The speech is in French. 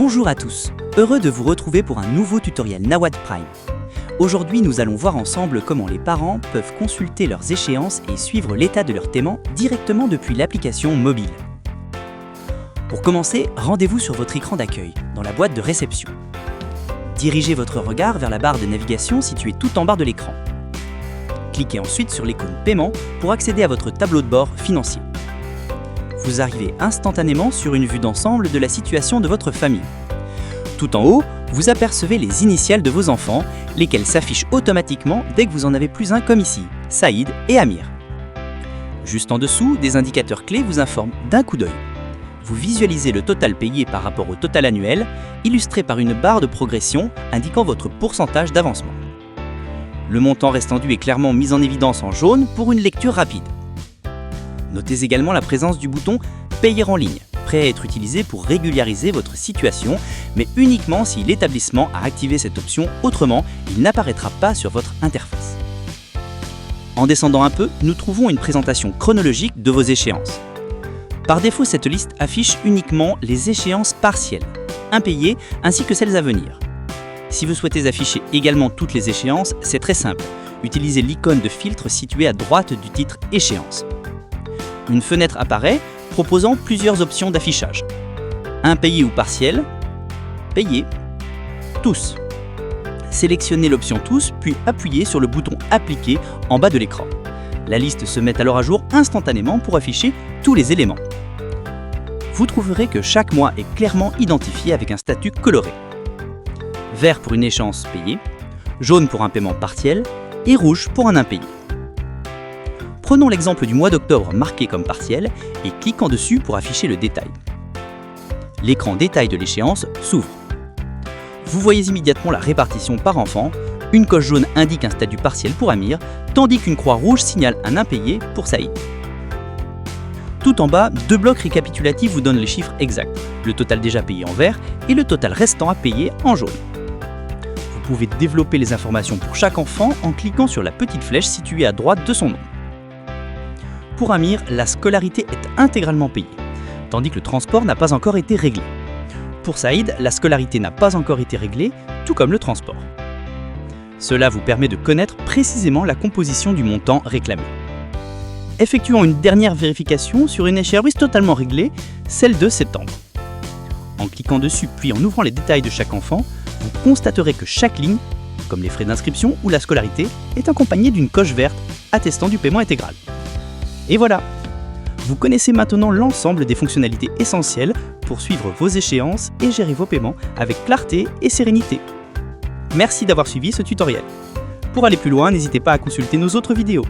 Bonjour à tous, heureux de vous retrouver pour un nouveau tutoriel Nawad Prime. Aujourd'hui, nous allons voir ensemble comment les parents peuvent consulter leurs échéances et suivre l'état de leur paiement directement depuis l'application mobile. Pour commencer, rendez-vous sur votre écran d'accueil, dans la boîte de réception. Dirigez votre regard vers la barre de navigation située tout en bas de l'écran. Cliquez ensuite sur l'icône Paiement pour accéder à votre tableau de bord financier. Vous arrivez instantanément sur une vue d'ensemble de la situation de votre famille. Tout en haut, vous apercevez les initiales de vos enfants, lesquelles s'affichent automatiquement dès que vous en avez plus un comme ici, Saïd et Amir. Juste en dessous, des indicateurs clés vous informent d'un coup d'œil. Vous visualisez le total payé par rapport au total annuel, illustré par une barre de progression indiquant votre pourcentage d'avancement. Le montant restant dû est clairement mis en évidence en jaune pour une lecture rapide. Notez également la présence du bouton « Payer en ligne », prêt à être utilisé pour régulariser votre situation, mais uniquement si l'établissement a activé cette option, autrement, il n'apparaîtra pas sur votre interface. En descendant un peu, nous trouvons une présentation chronologique de vos échéances. Par défaut, cette liste affiche uniquement les échéances partielles, impayées, ainsi que celles à venir. Si vous souhaitez afficher également toutes les échéances, c'est très simple. Utilisez l'icône de filtre située à droite du titre « Échéance ». Une fenêtre apparaît proposant plusieurs options d'affichage. Impayé ou partiel, payé, tous. Sélectionnez l'option tous, puis appuyez sur le bouton Appliquer en bas de l'écran. La liste se met alors à jour instantanément pour afficher tous les éléments. Vous trouverez que chaque mois est clairement identifié avec un statut coloré. Vert pour une échéance payée, jaune pour un paiement partiel et rouge pour un impayé. Prenons l'exemple du mois d'octobre marqué comme partiel et cliquons dessus pour afficher le détail. L'écran détail de l'échéance s'ouvre. Vous voyez immédiatement la répartition par enfant. Une coche jaune indique un statut partiel pour Amir, tandis qu'une croix rouge signale un impayé pour Saïd. Tout en bas, deux blocs récapitulatifs vous donnent les chiffres exacts, le total déjà payé en vert et le total restant à payer en jaune. Vous pouvez développer les informations pour chaque enfant en cliquant sur la petite flèche située à droite de son nom. Pour Amir, la scolarité est intégralement payée, tandis que le transport n'a pas encore été réglé. Pour Saïd, la scolarité n'a pas encore été réglée, tout comme le transport. Cela vous permet de connaître précisément la composition du montant réclamé. Effectuons une dernière vérification sur une échéance totalement réglée, celle de septembre. En cliquant dessus puis en ouvrant les détails de chaque enfant, vous constaterez que chaque ligne, comme les frais d'inscription ou la scolarité, est accompagnée d'une coche verte attestant du paiement intégral. Et voilà! Vous connaissez maintenant l'ensemble des fonctionnalités essentielles pour suivre vos échéances et gérer vos paiements avec clarté et sérénité. Merci d'avoir suivi ce tutoriel. Pour aller plus loin, n'hésitez pas à consulter nos autres vidéos.